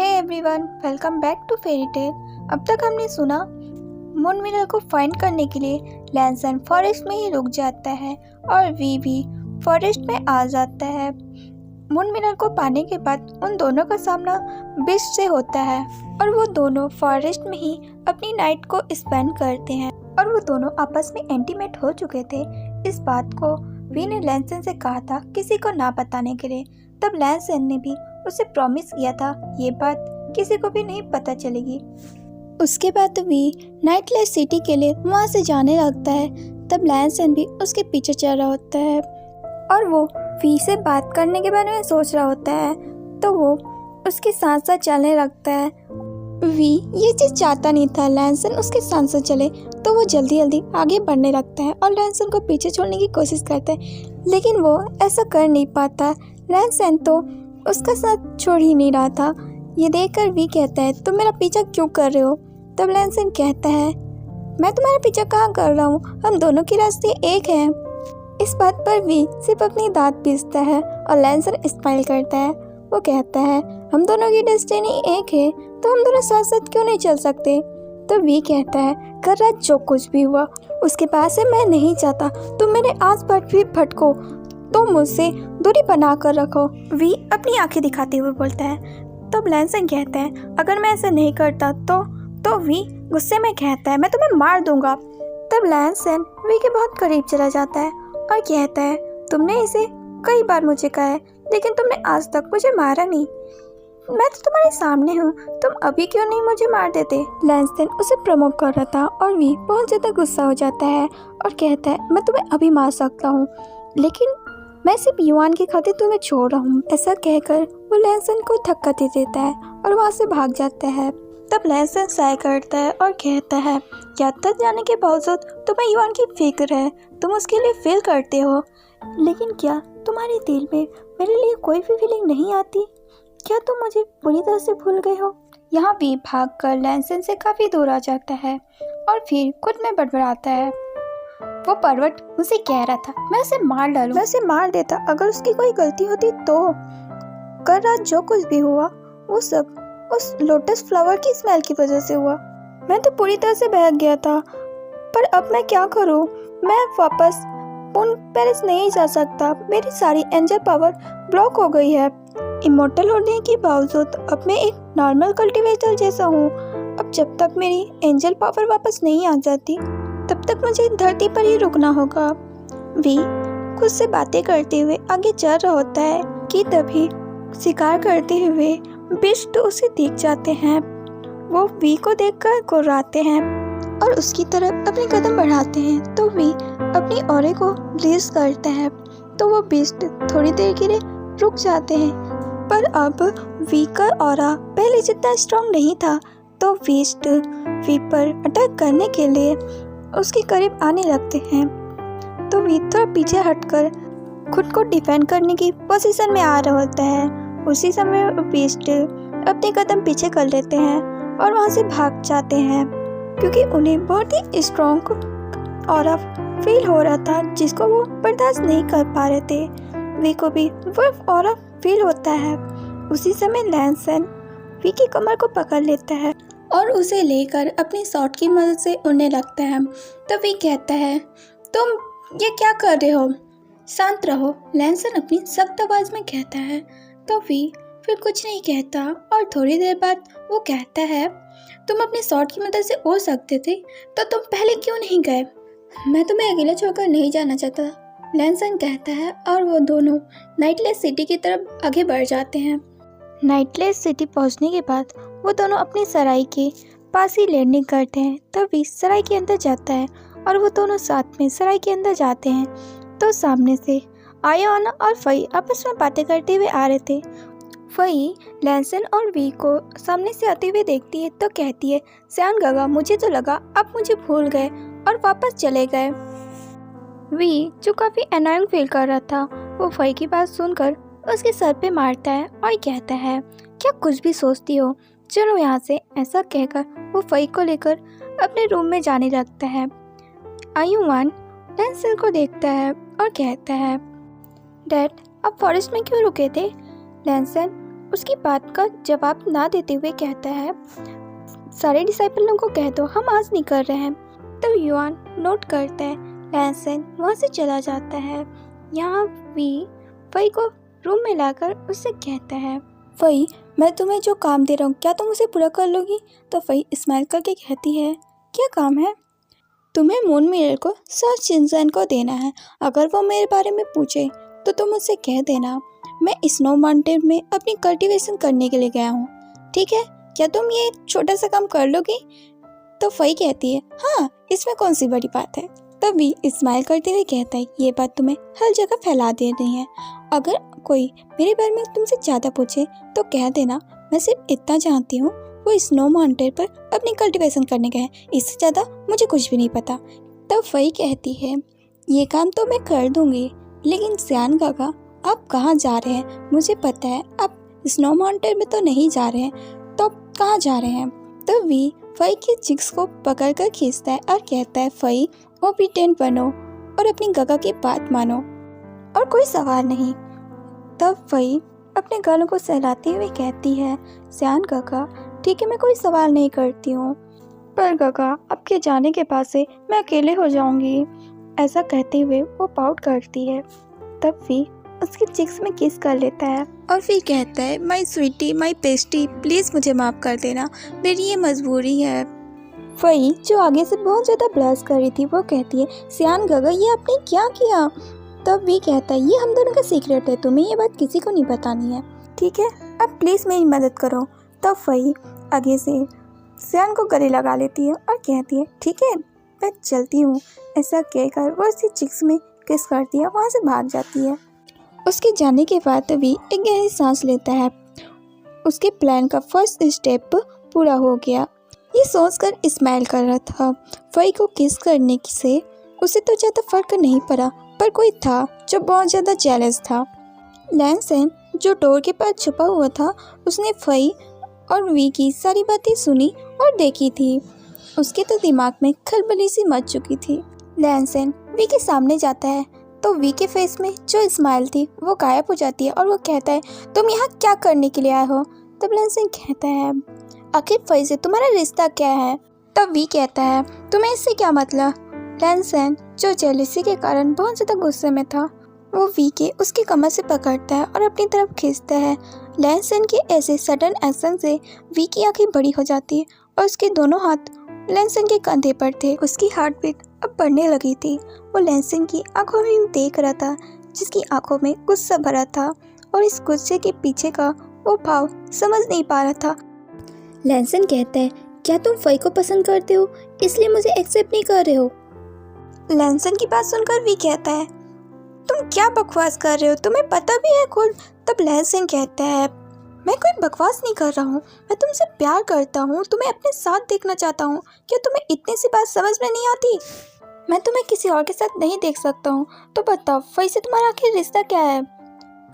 Everyone, welcome back to fairy tale. अब तक हमने सुना मून मिरर को फाइंड करने के लिए लैंसन फॉरेस्ट में ही रुक जाता है और वी भी फॉरेस्ट में आ जाता है। मून मिरर को पाने के बाद उन दोनों का सामना बिस्ट से होता है और वो दोनों फॉरेस्ट में ही अपनी नाइट को स्पेंड करते हैं और वो दोनों आपस में इंटीमेट हो चुके थे। इस बात को वी ने लैंसन से कहा था किसी को ना बताने के लिए। तब लैंसन ने भी उसे प्रॉमिस किया था ये बात किसी को भी नहीं पता चलेगी। उसके बाद वी नाइटलेस सिटी के लिए वहाँ से जाने लगता है। तब लैंसन भी उसके पीछे चल रहा होता है और वो वी से बात करने के बारे में सोच रहा होता है, तो वो उसके साथ साथ चलने लगता है। वी ये चीज़ चाहता नहीं था लैंसन उसके साथ साथ चले, तो वो जल्दी जल्दी आगे बढ़ने लगता है और लैंसन को पीछे छोड़ने की कोशिश करता है, लेकिन वो ऐसा कर नहीं पाता। लैंसन तो उसका साथ छोड़ ही नहीं रहा था। ये देखकर वी कहता है तुम मेरा पीछा क्यों कर रहे हो? तब लैंसन कहता है मैं तुम्हारा पीछा कहाँ कर रहा हूँ, हम दोनों के रास्ते एक हैं। इस बात पर वी सिर्फ अपनी दांत पीसता है और लैंसन स्माइल करता है। वो कहता है हम दोनों की डेस्टिनी एक है, तो हम दोनों साथ साथ क्यों नहीं चल सकते? तो वी कहता है कर रहा जो कुछ भी हुआ उसके पास से मैं नहीं चाहता तुम मेरे आस पास भी भटको, तो मुझसे दूरी बना कर रखो। वी अपनी आंखें दिखाते हुए बोलता है। तब लैंसन कहता है अगर मैं ऐसा नहीं करता तो वी गुस्से में कहता है मैं तुम्हें मार दूंगा। तब लैंसन वी के बहुत करीब चला जाता है और कहता है तुमने इसे कई बार मुझे कहा है, लेकिन तुमने आज तक मुझे मारा नहीं। मैं तो तुम्हारे सामने हूँ, तुम अभी क्यों नहीं मुझे मार देते? लैंसन उसे प्रमोट कर रहा था और वी बहुत ज़्यादा गुस्सा हो जाता है और कहता है मैं तुम्हें अभी मार सकता हूँ, लेकिन मैं सिर्फ युआन की खातिर तुम्हें छोड़ रहा हूँ। ऐसा कहकर वो लैंसन को धक्का दे देता है और वहाँ से भाग जाता है। तब लैंसन साय करता है और कहता है यहाँ तक जाने के बावजूद तुम्हें युआन की फिक्र है, तुम उसके लिए फील करते हो, लेकिन क्या तुम्हारे दिल में मेरे लिए कोई भी फीलिंग नहीं आती? क्या तुम मुझे पूरी तरह से भूल गए हो? यहाँ भी भाग कर लैंसन से काफ़ी दूर आ जाता है और फिर खुद में बड़बड़ाता है। वो पर्वत मुझे कह रहा था मैं उसे मार डालूं, मैं उसे मार देता अगर उसकी कोई गलती होती तो। कल रात जो कुछ भी हुआ वो सब उस लोटस फ्लावर की स्मेल की वजह से हुआ। मैं तो पूरी तरह से बहक गया था, पर अब मैं क्या करूं? मैं वापस मून पैलेस नहीं जा सकता, मेरी सारी एंजल पावर ब्लॉक हो गई है। इमॉर्टल होने के बावजूद अब मैं एक नॉर्मल कल्टीवेटर जैसा हूँ। अब जब तक मेरी एंजल पावर वापस नहीं आ जाती तब तक मुझे धरती पर ही रुकना होगा। वी खुद से बातें करते हुए आगे चल रहा होता है कि तभी शिकार करते हुए बिस्ट उसे दिख जाते हैं। वो वी को देखकर गुर्राते हैं और उसकी तरफ अपने कदम बढ़ाते हैं, तो वी अपनी ऑरे को रिलीज करता है। तो वो बिस्ट थोड़ी देर के लिए रुक जाते हैं, पर अब वी का ऑरा पहले जितना स्ट्रॉन्ग नहीं था, तो बिस्ट वी पर अटैक करने के लिए उसके करीब आने लगते हैं। तो वी थोड़ा पीछे हटकर खुद को डिफेंड करने की पोजीशन में आ रहा होता है। उसी समय बिस्ट अपने कदम पीछे कर लेते हैं और वहाँ से भाग जाते हैं, क्योंकि उन्हें बहुत ही स्ट्रॉन्ग ऑरा फील हो रहा था जिसको वो बर्दाश्त नहीं कर पा रहे थे। वी को भी वो ऑरा फील होता है। उसी समय लैंसन वी की कमर को पकड़ लेता है और उसे लेकर अपनी शॉट की मदद से उड़ने लगता है। तो वी कहता है तुम ये क्या कर रहे हो? शांत रहो, लैंसन अपनी सख्त आवाज में कहता है। तो वी फिर कुछ नहीं कहता और थोड़ी देर बाद वो कहता है तुम अपनी शॉट की मदद से उड़ सकते थे, तो तुम पहले क्यों नहीं गए? मैं तुम्हें अकेला छोड़कर नहीं जाना चाहता, लैंसन कहता है और वो दोनों नाइटलेस सिटी की तरफ आगे बढ़ जाते हैं। नाइटलेस सिटी पहुंचने के बाद वो दोनों अपनी सराय के पास ही लैंडिंग करते हैं। तभी सराय के अंदर जाता है और वो दोनों साथ में सराय के अंदर जाते हैं। तो सामने से आयोना और फई आपस में बातें करते हुए आ रहे थे। फई लैंसन और वी को सामने से आते हुए देखती है तो कहती है सयान गगा, मुझे तो लगा आप मुझे भूल गए और वापस चले गए। वी जो काफ़ी एनॉयिंग फील कर रहा था, वो फई की बात सुनकर उसके सर पे मारता है और कहता है क्या कुछ भी सोचती हो, चलो यहाँ से। ऐसा कहकर वो फई को लेकर अपने रूम में जाने लगता है। आयुवान लैंसन को देखता है और कहता है डैड आप फॉरेस्ट में क्यों रुके थे? लैंसन उसकी बात का जवाब ना देते हुए कहता है, सारे डिसाइपलों को कह दो हम आज नहीं कर रहे हैं। तब युआन नोट करता है, लैंसन वहाँ से चला जाता है। यहाँ वी फई को रूम में लाकर उससे कहता है, फई मैं तुम्हें जो काम दे रहा हूँ क्या तुम उसे पूरा कर लोगी? तो फई स्माइल करके कहती है, क्या काम है? तुम्हें मून मिरर को सर्च शिनचैन को देना है। अगर वो मेरे बारे में पूछे तो तुम उससे कह देना मैं स्नो माउंटेन में अपनी कल्टीवेशन करने के लिए गया हूँ, ठीक है? क्या तुम ये छोटा सा काम कर लोगी? तो फई कहती है, हाँ इसमें कौन सी बड़ी बात है। तभी स्माइल करते हुए कहता है, ये बात तुम्हें हर जगह फैला दे रही है। अगर कोई मेरे बारे में तुमसे ज़्यादा पूछे तो कह देना मैं सिर्फ इतना जानती हूँ वो स्नो माउंटेन पर अपनी कल्टीवेशन करने गए, इससे ज़्यादा मुझे कुछ भी नहीं पता। तब फई कहती है, ये काम तो मैं कर दूंगी, लेकिन सियान काका आप कहाँ जा रहे हैं? मुझे पता है आप स्नो माउंटेन में तो नहीं जा रहे हैं, तो आप कहाँ जा रहे हैं? तब वी फई की चिक्स को पकड़कर खींचता है और कहता है, फई ओबीडिएंट बनो और अपनी गगा की बात मानो और कोई सवाल नहीं। तब फई अपने गालों को सहलाते हुए कहती है, सियान काका ठीक है मैं कोई सवाल नहीं करती हूँ, पर काका आपके जाने के बाद से मैं अकेले हो जाऊंगी। ऐसा कहते हुए वो पाउट करती है। तब वी उसकी चिक्स में किस कर लेता है और फिर कहता है, माई स्वीटी माई पेस्टी प्लीज़ मुझे माफ़ कर देना, मेरी ये मजबूरी है। फई जो आगे से बहुत ज़्यादा ब्लश कर रही थी वो कहती है, सियान काका ये आपने क्या किया? तब वी कहता है, ये हम दोनों का सीक्रेट है, तुम्हें ये बात किसी को नहीं बतानी है, ठीक है? अब प्लीज़ मेरी मदद करो। तब फई आगे से सियान को गले लगा लेती है और कहती है, ठीक है मैं चलती हूँ। ऐसा कहकर वो उसकी चिक्स में किस करती है, वहाँ से भाग जाती है। उसके जाने के बाद भी एक गहरी सांस लेता है। उसके प्लान का फर्स्ट स्टेप पूरा हो गया। ये सोचकर स्माइल कर रहा था। फई को किस करने से उसे तो ज़्यादा फर्क नहीं पड़ा, पर कोई था जो बहुत ज़्यादा जेलस था। लैंसन जो डोर के पास छुपा हुआ था, उसने फई और वी की सारी बातें सुनी और देखी थी। उसके तो दिमाग में खलबली सी मच चुकी थी। लैंसन वी के सामने जाता है तो वी के फेस में जो स्माइल थी वो गायब हो जाती है और वो कहता है, तुम यहाँ क्या करने के लिए आए हो? तब लैंसन कहता है, आखिर फई से तुम्हारा रिश्ता क्या है? तब वी कहता है, तुम्हें इससे क्या मतलब? लैंसन जो जेलसी के कारण बहुत ज़्यादा गुस्से में था, वो वी के उसकी कमर से पकड़ता है और अपनी तरफ खींचता है। लैंसन के ऐसे सडन एक्शन से वी की आंखें बड़ी हो जाती है और उसके दोनों हाथ लैंसन के कंधे पर थे। उसकी हार्ट बीट अब बढ़ने लगी थी। वो लैंसन की आंखों में देख रहा था, जिसकी आंखों में गुस्सा भरा था और इस गुस्से के पीछे का वो भाव समझ नहीं पा रहा था। लैंसन कहता है, क्या तुम फई को पसंद करते हो इसलिए मुझे एक्सेप्ट नहीं कर रहे हो? लैंसन की बात सुनकर वी कहता है, तुम क्या बकवास कर रहे हो, तुम्हें पता भी है खुद। तब लैंसन कहता है, मैं कोई बकवास नहीं कर रहा हूँ, मैं तुमसे प्यार करता हूँ, तुम्हें अपने साथ देखना चाहता हूँ। क्या तुम्हें इतनी सी बात समझ में नहीं आती? मैं तुम्हें किसी और के साथ नहीं देख सकता हूँ, तो बताओ फई से तुम्हारा आखिर रिश्ता क्या है?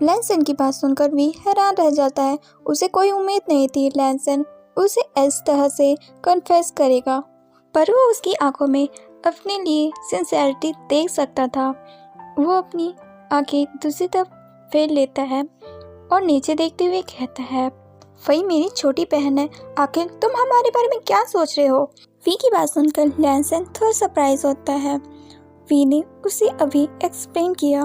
लैंसन की बात सुनकर भी हैरान रह जाता है। उसे कोई उम्मीद नहीं थी लैंसन उसे इस तरह से कन्फेस करेगा, पर वो उसकी आंखों में अपने लिए सिंसेरिटी देख सकता था। वो अपनी आंखें दूसरी तरफ फेर लेता है और नीचे देखते हुए कहता है, फई मेरी छोटी बहन है, आखिर तुम हमारे बारे में क्या सोच रहे हो? वी की बात सुनकर लैंसन थोड़ा सरप्राइज होता है। वी ने उसे अभी एक्सप्लेन किया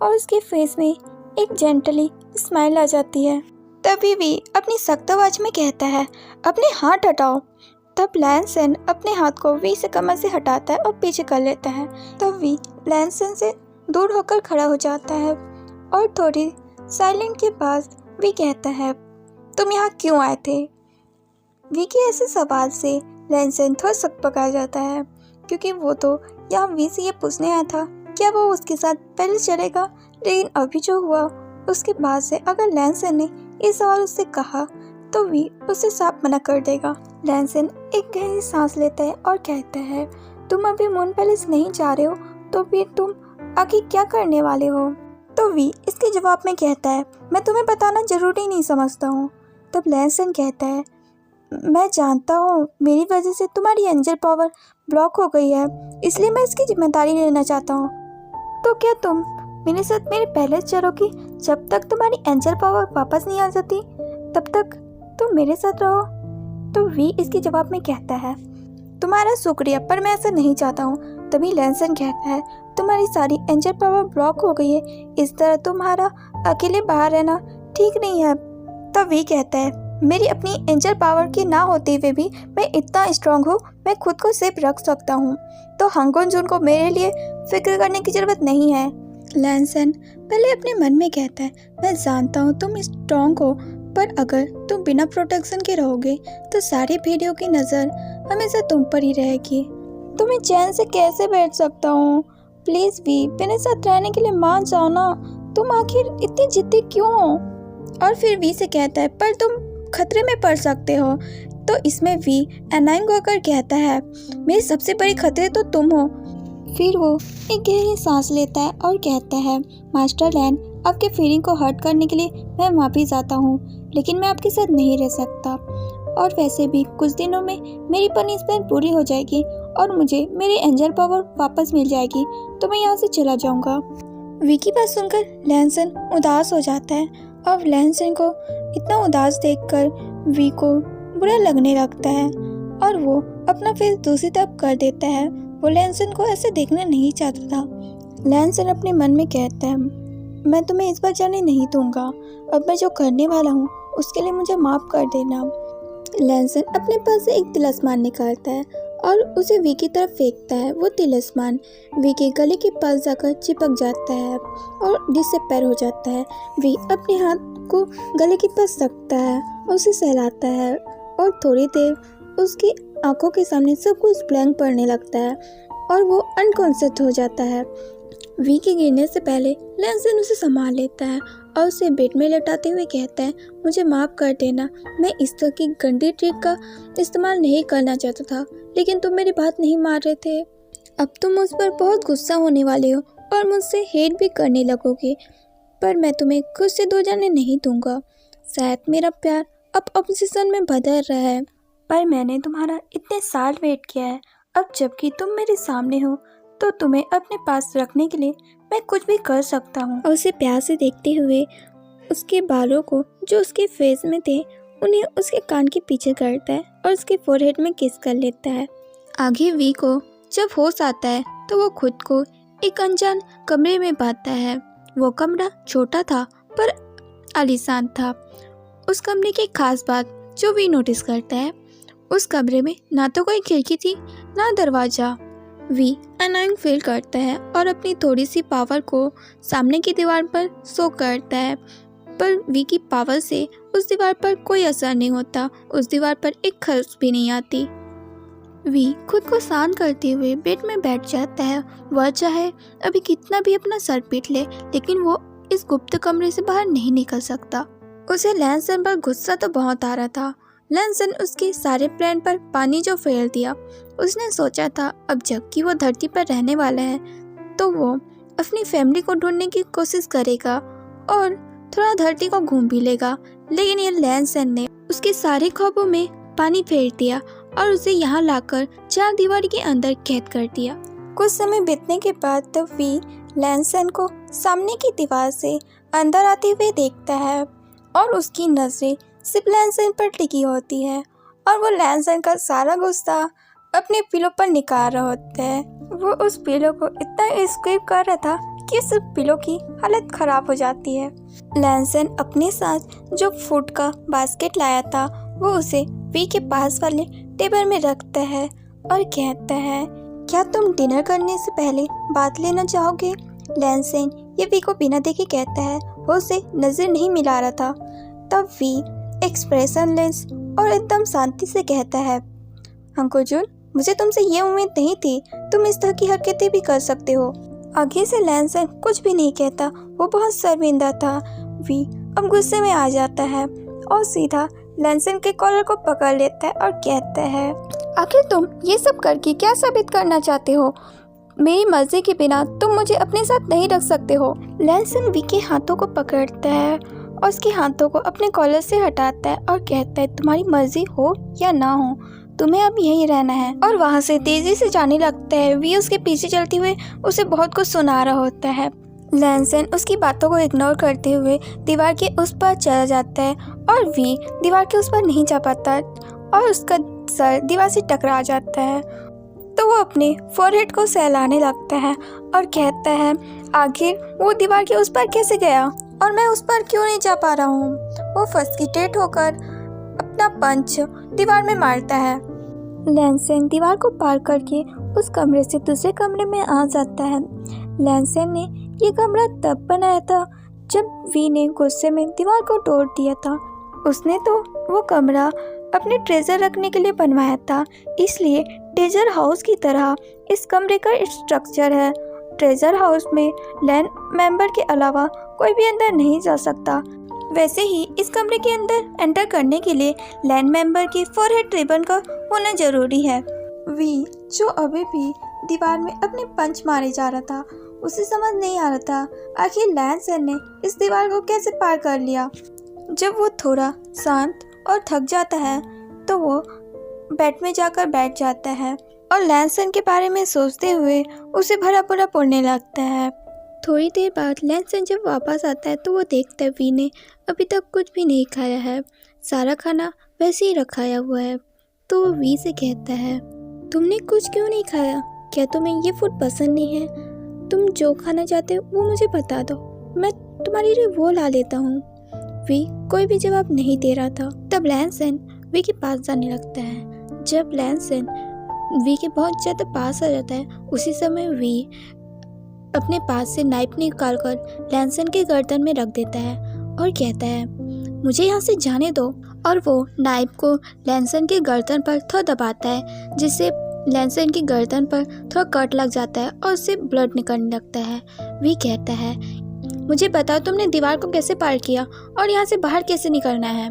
और उसके फेस में एक जेंटली स्माइल आ जाती है। तभी वी अपनी सख्त आवाज में कहता है, अपने हाथ हटाओ। तब लैंसन अपने हाथ को वी से कमर से हटाता है और पीछे कर लेता है। तब वी लैंसन से दूर होकर खड़ा हो जाता है और थोड़ी साइलेंट के बाद वी कहता है, तुम यहाँ क्यों आए थे? वी के ऐसे सवाल से लैंसन थोड़ा सकपका जाता है, क्योंकि वो तो यहाँ वी से ये पूछने आया था क्या वो उसके साथ पहले चलेगा। लेकिन अभी जो हुआ उसके बाद से अगर लैंसन ने ये सवाल उससे कहा तो वी उसे साफ मना कर देगा। लैंसन एक गहरी सांस लेता है और कहता है, तुम अभी मून पैलेस नहीं जा रहे हो तो फिर तुम आगे क्या करने वाले हो? तो वी इसके जवाब में कहता है, मैं तुम्हें बताना जरूरी नहीं समझता हूँ। तब लैंसन कहता है, मैं जानता हूँ मेरी वजह से तुम्हारी एंजल पावर ब्लॉक हो गई है, इसलिए मैं इसकी जिम्मेदारी लेना चाहता हूँ। तो क्या तुम मेरे साथ मेरे पैलेस चलोगी जब तक तुम्हारी एंजल पावर वापस नहीं आ जाती तब तक तुम मेरे साथ रहो। तो वी इसके जवाब में कहता है, तुम्हारा शुक्रिया, पर मैं ऐसा नहीं चाहता हूँ। तभी लैंसन कहता है, तुम्हारी सारी एंजल पावर ब्लॉक हो गई है, इस तरह तुम्हारा अकेले बाहर रहना ठीक नहीं है। तब वी कहता है, मेरी अपनी एंजल पावर के ना होते हुए भी मैं इतना स्ट्रांग हूँ, मैं खुद को सेफ रख सकता हूँ। तो हांगुन जून को मेरे लिए फिक्र करने की ज़रूरत नहीं है। लैंसन पहले अपने मन में कहता है, मैं जानता हूँ तुम स्ट्रांग हो, पर अगर तुम बिना प्रोटेक्शन के रहोगे तो सारी भेड़ियों की नज़र हमेशा तुम पर ही रहेगी। तो मैं चैन से कैसे बैठ सकता हूँ? प्लीज़ वी, मेरे साथ रहने के लिए मान जाओ ना। तुम आखिर इतनी जिद्दी क्यों हो? और फिर वी से कहता है, पर तुम खतरे में पड़ सकते हो। तो इसमें वी एनाइंग होकर कहता है, मेरी सबसे बड़ी खतरे तो तुम हो। फिर वो एक गहरी सांस लेता है और कहता है, मास्टर लैन, आपके फीलिंग को हर्ट करने के लिए मैं माफ़ी चाहता हूँ, लेकिन मैं आपके साथ नहीं रह सकता। और वैसे भी कुछ दिनों में मेरी पनिशमेंट पूरी हो जाएगी और मुझे मेरी एंजल पावर वापस मिल जाएगी, तो मैं यहाँ से चला जाऊँगा। वी की बात सुनकर लैंसन उदास हो जाता है और लैंसन को इतना उदास देखकर वी को बुरा लगने लगता है और वो अपना फेस दूसरी तरफ कर देता है। वो लैंसन को ऐसे देखना नहीं चाहता था। लैंसन अपने मन में कहता है, मैं तुम्हें इस बार जाने नहीं दूंगा। अब मैं जो करने वाला हूँ उसके लिए मुझे माफ़ कर देना। लैंसन अपने पास से एक तिलिस्मान निकालता है और उसे वी की तरफ फेंकता है। वो तिलिस्मान वी के गले के पास जाकर चिपक जाता है और डिसअपीयर हो जाता है। वी अपने हाथ को गले के पास रखता है, उसे सहलाता है और थोड़ी देर उसकी आंखों के सामने सब कुछ ब्लैंक पड़ने लगता है और वो अनकॉन्शियस हो जाता है। वी के गिरने से पहले लैंसन उसे संभाल लेता है और उसे बेड में लेटाते हुए कहता है, मुझे माफ़ कर देना, मैं इस तरह की गंदी ट्रिक का इस्तेमाल नहीं करना चाहता था, लेकिन तुम मेरी बात नहीं मान रहे थे। अब तुम मुझ पर बहुत गुस्सा होने वाले हो और मुझसे हेट भी करने लगोगे, पर मैं तुम्हें खुद से दूर जाने नहीं दूंगा। शायद मेरा प्यार अब ऑपोजिशन में बदल रहा है, पर मैंने तुम्हारा इतने साल वेट किया है। अब जबकि तुम मेरे सामने हो तो तुम्हें अपने पास रखने के लिए मैं कुछ भी कर सकता हूँ। और उसे प्यार से देखते हुए उसके बालों को जो उसके फेस में थे उन्हें उसके कान के पीछे करता है और उसके फोरहेड में किस कर लेता है। आगे वी को जब होश आता है तो वो खुद को एक अनजान कमरे में पाता है। वो कमरा छोटा था पर आलीशान था। उस कमरे की खास बात जो वी नोटिस करता है, उस कमरे में ना तो कोई खिड़की थी ना दरवाज़ा। वी अनोइंग फील करता है और अपनी थोड़ी सी पावर को सामने की दीवार पर शो करता है, पर वी की पावर से उस दीवार पर कोई असर नहीं होता। उस दीवार पर एक खर्च भी नहीं आती। वी खुद को शांत करते हुए बेड में बैठ जाता है। वह चाहे अभी कितना भी अपना सर पीट ले, लेकिन वो इस गुप्त कमरे से बाहर नहीं निकल सकता। उसे लैंसन पर गुस्सा तो बहुत आ रहा था। लैंसन उसके सारे प्लान पर पानी जो फेर दिया। उसने सोचा था अब जबकि वो धरती पर रहने वाला है तो वो अपनी फैमिली को ढूंढने की कोशिश करेगा और थोड़ा धरती को घूम भी लेगा, लेकिन ये लैंसन ने उसके सारे ख्वाबों में पानी फेर दिया और उसे यहाँ लाकर चार दीवारी के अंदर कैद कर दिया। कुछ समय बीतने के बाद तो वी लैंसन को सामने की दीवार से अंदर आते हुए देखता है और उसकी नजरें सिर्फ लैंसन पर टिकी होती है और वो लैंसन का सारा गुस्सा अपने पिलो पर निकाल रहा होता है। वो उस पिलो को इतना स्क्वीप कर रहा था कि उस पिलो की हालत खराब हो जाती है। लैंसन अपने साथ जो फूड का बास्केट लाया था वो उसे वी के पास वाले टेबल में रखता है और कहता है, क्या तुम डिनर करने से पहले बात लेना चाहोगे? लैंसन ये वी को बिना देखे कहता है। वो उसे नजर नहीं मिला रहा था। तब वी एक्सप्रेशनलेस और एकदम शांति से कहता है, हांगुन जून, मुझे तुमसे ये उम्मीद नहीं थी, तुम इस तरह की हरकतें भी कर सकते हो। आगे से लैंसन कुछ भी नहीं कहता। वो बहुत शर्मिंदा था। वी अब गुस्से में आ जाता है और सीधा लैंसन के कॉलर को पकड़ लेता है और कहता है, आखिर तुम ये सब करके क्या साबित करना चाहते हो? मेरी मर्जी के बिना तुम मुझे अपने साथ नहीं रख सकते हो। लैंसन वी के हाथों को पकड़ता है और उसके हाथों को अपने कॉलर से हटाता है और कहता है, तुम्हारी मर्जी हो या ना हो, तुम्हें अब यहीं रहना है। और वहाँ से तेजी से जाने लगता है। वी उसके पीछे चलते हुए उसे बहुत कुछ सुना रहा होता है। लैंसन उसकी बातों को इग्नोर करते हुए दीवार के उस पार चला जाता है और वी दीवार के उस पार नहीं जा पाता और उसका सर दीवार से टकरा जाता है। तो वो अपने फोरहेड को सहलाने लगता है और कहता है, आखिर वो दीवार के उस पार कैसे गया और मैं उस पार क्यों नहीं जा पा रहा हूँ। वो फ्रस्ट्रेटेड होकर अपना पंच दीवार में मारता है। लैंसन दीवार को पार करके उस कमरे से दूसरे कमरे में आ जाता है। लैंसन ने ये कमरा तब बनाया था जब वी ने गुस्से में दीवार को तोड़ दिया था। उसने तो वो कमरा अपने ट्रेजर रखने के लिए बनवाया था, इसलिए ट्रेजर हाउस की तरह इस कमरे का स्ट्रक्चर है। ट्रेजर हाउस में लैंड मेंबर के अलावा कोई भी अंदर नहीं जा सकता। वैसे ही इस कमरे के अंदर एंटर करने के लिए लैंड मेंबर के फोरहेड रिबन का होना जरूरी है। वी जो अभी भी दीवार में अपने पंच मारे जा रहा था, उसे समझ नहीं आ रहा था आखिर लैंसन ने इस दीवार को कैसे पार कर लिया। जब वो थोड़ा शांत और थक जाता है तो वो बेड में जाकर बैठ जाता है और लैंसन के बारे में सोचते हुए उसे भरा पूरा पड़ने लगता है। थोड़ी देर बाद लैंसन जब वापस आता है तो वो देखता है वी ने अभी तक कुछ भी नहीं खाया है, सारा खाना वैसे ही रखाया हुआ है। तो वो वी से कहता है, तुमने कुछ क्यों नहीं खाया? क्या तुम्हें ये फूड पसंद नहीं है? तुम जो खाना चाहते हो वो मुझे बता दो, मैं तुम्हारे लिए वो ला लेता हूँ। वी कोई भी जवाब नहीं दे रहा था। तब लैंसन वी के पास जाने लगता है। जब लैंसन वी के बहुत ज़्यादा पास आ जाता है, उसी समय वी अपने पास से नाइफ निकालकर लैंसन के गर्दन में रख देता है और कहता है, मुझे यहाँ से जाने दो। और वो नाइफ को लैंसन के गर्दन पर थोड़ा दबाता है, जिससे लैंसन की गर्दन पर थोड़ा कट लग जाता है और उससे ब्लड निकलने लगता है। वी कहता है, मुझे बताओ तुमने दीवार को कैसे पार किया और यहाँ से बाहर कैसे निकलना है।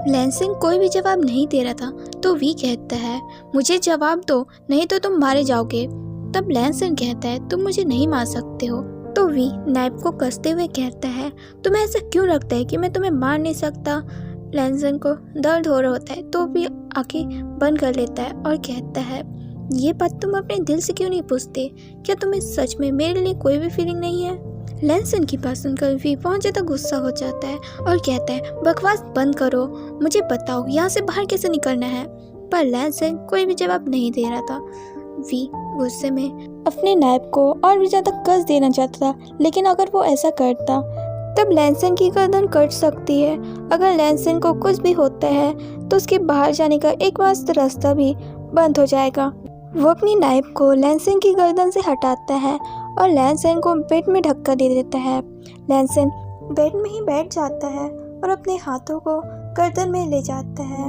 लैंसन कोई भी जवाब नहीं दे रहा था। तो वी कहता है, मुझे जवाब दो, नहीं तो तुम मारे जाओगे। तब लैंसन कहता है, तुम मुझे नहीं मार सकते हो। तो वी नाइफ को कसते हुए कहता है, तुम्हें ऐसा क्यों लगता है कि मैं तुम्हें मार नहीं सकता। लैंसन को दर्द हो रहा होता है तो भी आंखें बंद कर लेता है और कहता है, ये बात तुम अपने दिल से क्यों नहीं पूछते? क्या तुम्हें सच में मेरे लिए कोई भी फीलिंग नहीं है? लैंसन की बात सुनकर वी बहुत ज़्यादा गुस्सा हो जाता है और कहता है, बकवास बंद करो, मुझे बताओ यहाँ से बाहर कैसे निकलना है। पर लैंसन कोई भी जवाब नहीं दे रहा था। वी गुस्से में अपने नाइफ को और भी ज़्यादा कस देना चाहता था, लेकिन अगर वो ऐसा करता तब लैंसन की गर्दन कट सकती है। अगर लैंसन को कुछ भी होता है तो उसके बाहर जाने का एकमात्र रास्ता भी बंद हो जाएगा। वो अपनी नाइफ को लैंसन की गर्दन से हटाता है और लैंसन को बेड में धक्का दे देता है। लैंसन बेड में ही बैठ जाता है और अपने हाथों को गर्दन में ले जाता है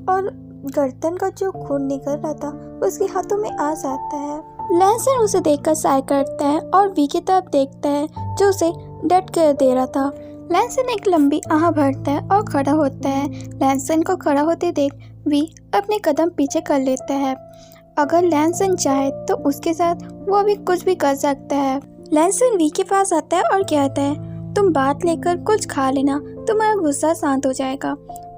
और गर्दन का जो खून निकल रहा था उसके हाथों में आ जाता है। लैंसन उसे देखकर साय करता है और वी की तरफ देखता है जो उसे डट कर दे रहा था। लैंसन एक लंबी आह भरता है और खड़ा होता है। लैंसन को खड़ा होते देख वी अपने कदम पीछे कर लेता है। अगर लैंसन चाहे तो उसके साथ वो अभी कुछ भी कर सकता है। लैंसन वी के पास आता है और कहता है, तुम बात लेकर कुछ खा लेना, तुम्हारा गुस्सा शांत हो जाएगा।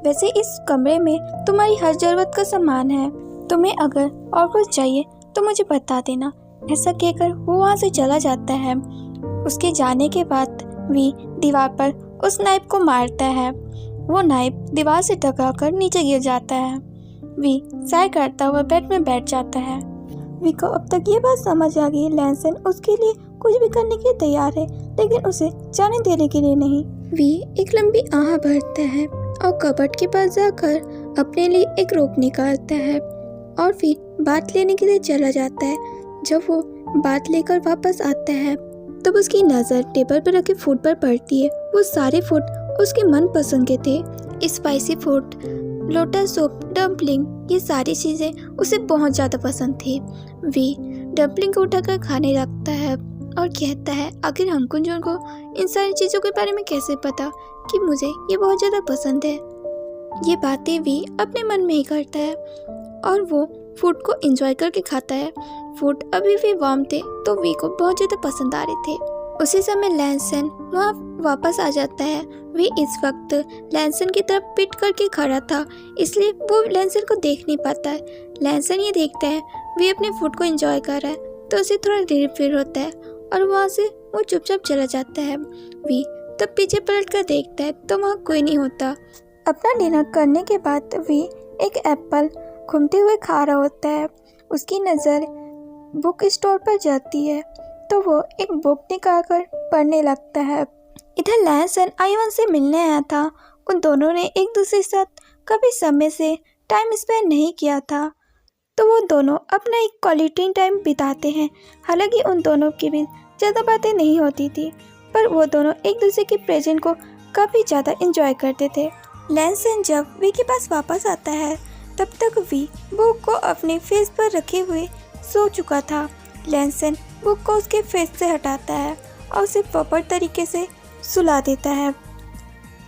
वैसे इस कमरे में तुम्हारी हर जरूरत का सामान है, तुम्हें अगर और कुछ चाहिए तो मुझे बता देना। ऐसा कहकर वो वहाँ से चला जाता है। उसके जाने के बाद वी दीवार पर उस नाइफ को मारता है। वो नाइफ दीवार से टकराकर नीचे गिर जाता है। वी साय करता हुआ बेड में बैठ जाता है। वी को अब तक ये बात समझ आ गई, लैंसन उसके लिए कुछ भी करने के लिए तैयार है, लेकिन उसे जाने देने के लिए नहीं। वी एक लंबी आह भरता है और कबर्ड के पास जाकर अपने लिए एक रोप निकालता है और फिर बात लेने के लिए चला जाता है। जब वो बात लेकर वापस आता है तब उसकी नज़र टेबल पर रखे फूड पर पड़ती है। वो सारे फूड उसके मनपसंद के थे। Spicy food, lotus soup, dumpling, ये सारी चीज़ें उसे बहुत ज़्यादा पसंद थी। वी डम्पलिंग को उठाकर खाने लगता है और कहता है, आखिर हंकुंजोन को इन सारी चीज़ों के बारे में कैसे पता कि मुझे ये बहुत ज़्यादा पसंद है। ये बातें वी अपने मन में ही करता है और वो फूड को एंजॉय करके खाता है। फूड अभी भी वार्म थे तो वी को बहुत ज़्यादा पसंद आ रहे थे। उसी समय लैंसन वहाँ वापस आ जाता है। वी इस वक्त लैंसन की तरफ पिट करके खड़ा था, इसलिए वो लैंसन को देख नहीं पाता है। लैंसन ये देखता है वी अपने फूड को एंजॉय कर रहा है तो उसे थोड़ा रिलीफ फील होता है और वहाँ से वो चुपचाप चला जाता है। वी तब पीछे पलट कर देखता है तो वहाँ कोई नहीं होता। अपना डिनर करने के बाद वी एक एप्पल घूमते हुए खा रहा होता है। उसकी नज़र बुक स्टोर पर जाती है तो वो एक बुक निकाल कर पढ़ने लगता है। इधर लैंसन आइवन से मिलने आया था। उन दोनों ने एक दूसरे के साथ कभी समय से टाइम स्पेंड नहीं किया था, तो वो दोनों अपना एक क्वालिटी टाइम बिताते हैं। हालांकि उन दोनों के बीच ज़्यादा बातें नहीं होती थी, पर वो दोनों एक दूसरे के प्रेजेंट को काफ़ी ज़्यादा एंजॉय करते थे। लैंसन जब वी के पास वापस आता है तब तक वी बुक को अपने फेस पर रखे हुए सो चुका था। लैंसन बुक को उसके फेस से हटाता है और उसे प्रॉपर तरीके से सुला देता है।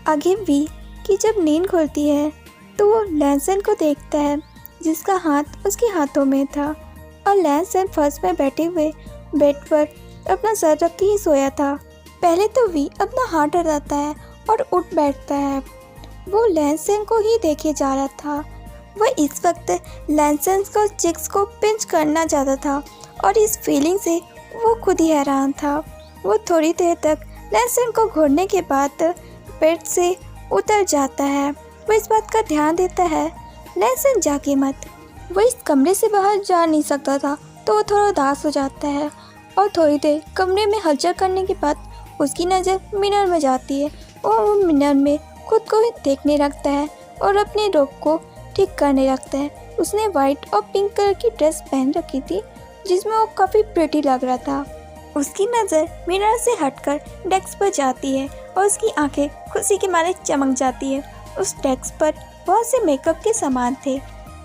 आगे वी की जब नींद खुलती है तो वो लैंसन को देखता है जिसका हाथ उसके हाथों में था, और लैंसन फर्श में बैठे हुए बेड पर अपना सर रख के ही सोया था। पहले तो वी अपना हाथ हटाता है और उठ बैठता है। वो लैंसन को ही देखे जा रहा था। वह इस वक्त लैंसन को चिक्स को पिंच करना चाहता था और इस फीलिंग से वो खुद ही हैरान था। वो थोड़ी देर तक लैंसन को घूरने के बाद बेड से उतर जाता है। वो इस बात का ध्यान देता है लैंसन जाके मत। वो इस कमरे से बाहर जा नहीं सकता था तो वो थोड़ा उदास हो जाता है और थोड़ी देर कमरे में हलचल करने के बाद उसकी नज़र मिरर में जाती है और वो मिरर में खुद को देखने लगता है और अपने रोग को ठीक करने लगता है। उसने वाइट और पिंक कलर की ड्रेस पहन रखी थी जिसमें वो काफ़ी प्रिटी लग रहा था। उसकी नज़र मिरर से हटकर डेस्क पर जाती है और उसकी आंखें खुशी के मारे चमक जाती है। उस डेस्क पर बहुत से मेकअप के सामान थे,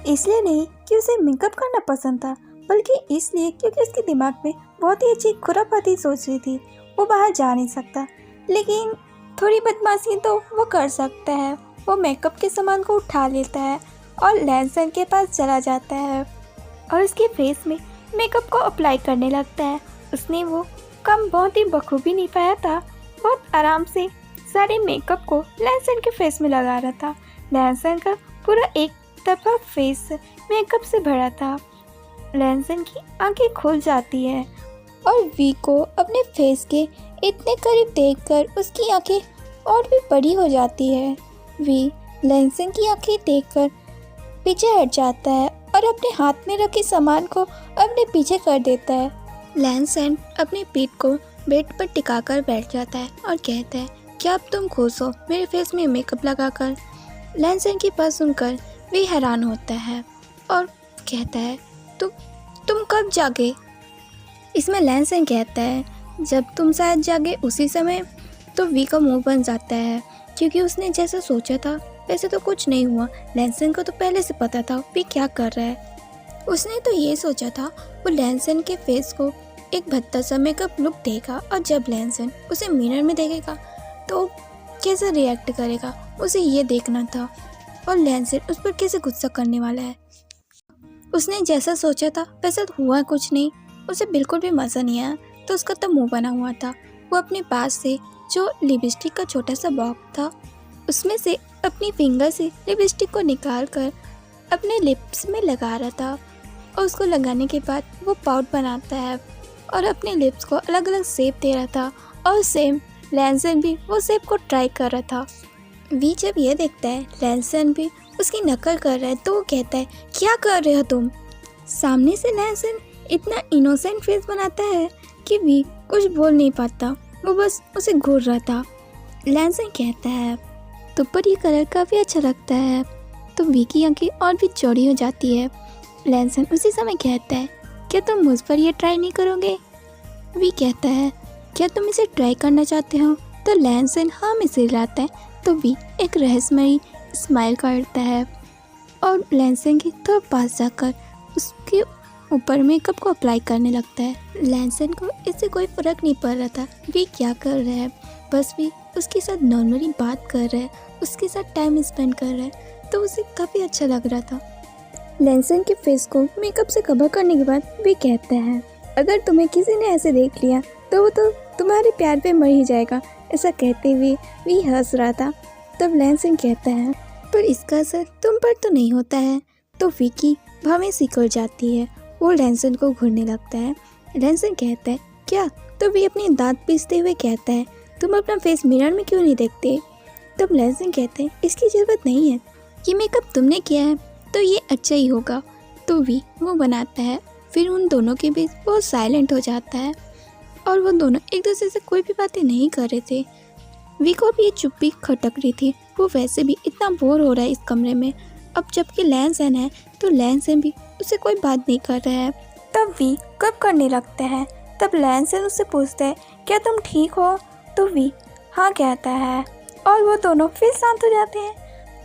इसलिए नहीं कि उसे मेकअप करना पसंद था, बल्कि इसलिए क्योंकि उसके दिमाग में बहुत ही अच्छी खुरापाती सोच रही थी। वो बाहर जा नहीं सकता, लेकिन थोड़ी बदमाशी तो वो कर सकता है। वो मेकअप के सामान को उठा लेता है और लैंसन के पास चला जाता है और उसके फेस में मेकअप को अप्लाई करने लगता है। उसने वो काम बहुत ही बखूबी निभाया था। बहुत आराम से सारे मेकअप को लैंसन के फेस में लगा रहा था। लैंसन का पूरा एक तरफा फेस मेकअप से भरा था। लैंसन की आंखें खुल जाती है और वी को अपने फेस के इतने करीब देखकर उसकी आंखें और भी बड़ी हो जाती है। वी लैंसन की आंखें देखकर पीछे हट जाता है और अपने हाथ में रखे सामान को अपने पीछे कर देता है। लैंसन अपनी पीठ को बेड पर टिकाकर बैठ जाता है और कहता है, क्या अब तुम खुश हो मेरे फेस में मेकअप लगाकर? लैंसन की बात सुनकर वी हैरान होता है और कहता है, तुम कब जागे? इसमें लैंसन कहता है, जब तुम शायद जागे उसी समय। तो वी का मुंह बन जाता है क्योंकि उसने जैसा सोचा था वैसे तो कुछ नहीं हुआ। लैंसन को तो पहले से पता था वी क्या कर रहा है। उसने तो ये सोचा था वो लैंसन के फेस को एक भद्दा सा मेकअप लुक देगा और जब लैंसन उसे मिरर में देखेगा तो कैसे रिएक्ट करेगा, उसे ये देखना था और लैंसन उस पर कैसे गुस्सा करने वाला है। उसने जैसा सोचा था वैसा तो हुआ कुछ नहीं। उसे बिल्कुल भी मज़ा नहीं आया, तो उसका तो मुंह बना हुआ था। वो अपने पास से जो लिपस्टिक का छोटा सा बॉक्स था उसमें से अपनी फिंगर से लिपस्टिक को निकाल कर अपने लिप्स में लगा रहा था और उसको लगाने के बाद वो पाउडर बनाता है और अपने लिप्स को अलग अलग शेप दे रहा था और सेम लैंसन भी वो शेप को ट्राई कर रहा था। वी जब ये देखता है लैंसन भी उसकी नकल कर रहा है तो वो कहता है, क्या कर रहे हो तुम? सामने से लैंसन इतना इनोसेंट फेस बनाता है कि वी कुछ बोल नहीं पाता, वो बस उसे घूर रहा था। लैंसन कहता है, तो पर ये कलर काफ़ी अच्छा लगता है। तो वी की आंखें और भी चौड़ी हो जाती है। लैंसन उसी समय कहता है, क्या तुम मुझ पर ये ट्राई नहीं करोगे? वी कहता है, क्या तुम इसे ट्राई करना चाहते हो? तो लैंसन हाँ में सिर हिलाता है। तो वी एक रहस्यमयी स्माइल करता है और लैंसन के थोड़ा पास जाकर उसके ऊपर मेकअप को अप्लाई करने लगता है। लैंसन को इससे कोई फ़र्क नहीं पड़ रहा था वी क्या कर रहा है, बस वी उसके साथ नॉर्मली बात कर रहा है, उसके साथ टाइम स्पेंड कर रहा है, तो उसे काफ़ी अच्छा लग रहा था। लैंसन के फेस को मेकअप से कवर करने के बाद वी कहता है, अगर तुम्हें किसी ने ऐसे देख लिया तो वो तो तुम्हारे प्यार पे मर ही जाएगा। ऐसा कहते हुए वी हंस रहा था। तब लैंसन कहता है, पर इसका असर तुम पर तो नहीं होता है। तो वी की भावें सिकुड़ जाती है। वो लैंसन को घूरने लगता है। लैंसन कहता है, क्या तो वी अपनी दांत पीसते हुए कहता है, तुम अपना फेस मिरर में क्यों नहीं देखते? तब लैनसन कहते हैं, इसकी ज़रूरत नहीं है, ये मेकअप तुमने किया है तो ये अच्छा ही होगा। तो वी वो बनाता है। फिर उन दोनों के बीच बहुत साइलेंट हो जाता है और वो दोनों एक दूसरे से कोई भी बातें नहीं कर रहे थे। वी को भी ये चुप्पी खटक रही थी, वो वैसे भी इतना बोर हो रहा है इस कमरे में। अब जबकि लैनसन है तो लैनसन भी उससे कोई बात नहीं कर रहा है। तब वी कब करने लगते हैं। तब लैनसन उससे पूछता है, क्या तुम ठीक हो? तो वी हाँ कहता है और वो दोनों फिर शांत हो जाते हैं।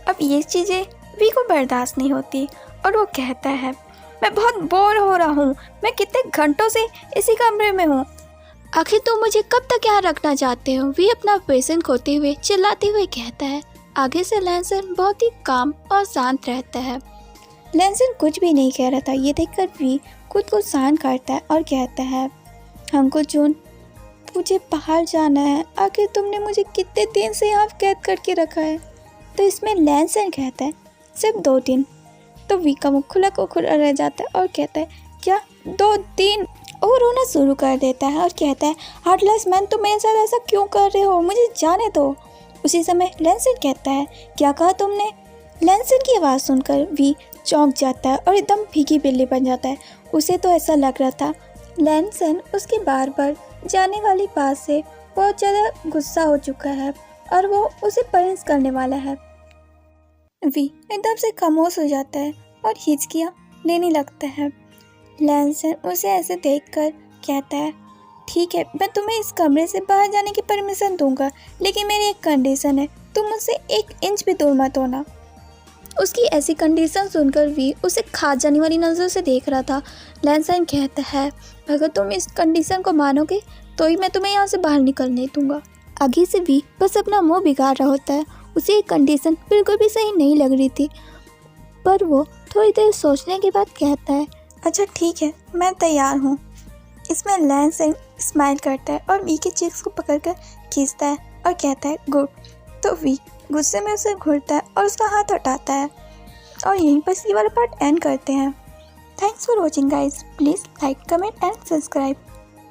अब ये चीज़ें वी को बर्दाश्त नहीं होती और वो कहता है, मैं बहुत बोर हो रहा हूँ, मैं कितने घंटों से इसी कमरे में हूँ। आखिर तुम मुझे कब तक यहाँ रखना चाहते हो? वी अपना पेशेंस खोते हुए चिल्लाते हुए कहता है। आगे से लैनसन बहुत ही काम और शांत रहता है। लैनसन कुछ भी नहीं कह रहा था। ये देखकर वी खुद को शांत करता है और कहता है, हमको जून मुझे बाहर जाना है, आखिर तुमने मुझे कितने दिन से यहाँ कैद करके रखा है? तो इसमें लैनसन कहता है, सिर्फ 2 दिन। तो वी का मुँह खुला को खुला रह जाता है और कहता है, क्या 2 दिन? और रोना शुरू कर देता है और कहता है, हार्टलेस मैन, तुम मेरे साथ ऐसा क्यों कर रहे हो? मुझे जाने दो। उसी समय लैनसन कहता है, क्या कहा तुमने? लैनसन की आवाज़ सुनकर वी चौंक जाता है और एकदम भीगी बिल्ली बन जाता है। उसे तो ऐसा लग रहा था लैनसन उसकी बार बार जाने वाली बात से बहुत ज़्यादा गुस्सा हो चुका है और वो उसे पनिश करने वाला है। वी एकदम से खामोश हो जाता है और हिचकियाँ लेने लगता है। लैनसन उसे ऐसे देखकर कहता है, ठीक है, मैं तुम्हें इस कमरे से बाहर जाने की परमिशन दूंगा, लेकिन मेरी एक कंडीशन है, तुम मुझसे 1 इंच भी दूर मत होना। उसकी ऐसी कंडीशन सुनकर वी उसे खा जाने वाली नज़र से देख रहा था। लैनसन कहता है, अगर तुम इस कंडीशन को मानोगे तो ही मैं तुम्हें यहाँ से बाहर निकलने दूंगा। आगे से वी बस अपना मुंह बिगाड़ रहा होता है। उसे ये कंडीशन बिल्कुल भी सही नहीं लग रही थी, पर वो थोड़ी देर सोचने के बाद कहता है, अच्छा ठीक है, मैं तैयार हूँ। इसमें लैनसन स्माइल करता है और वी के चीक्स को पकड़कर खींचता है और कहता है, गुड। तो वी गुस्से में उसे घूरता है और उसका हाथ हटाता है। और यहीं पर ये वाला पार्ट एंड करते हैं। Thanks for watching guys. Please like, comment and subscribe.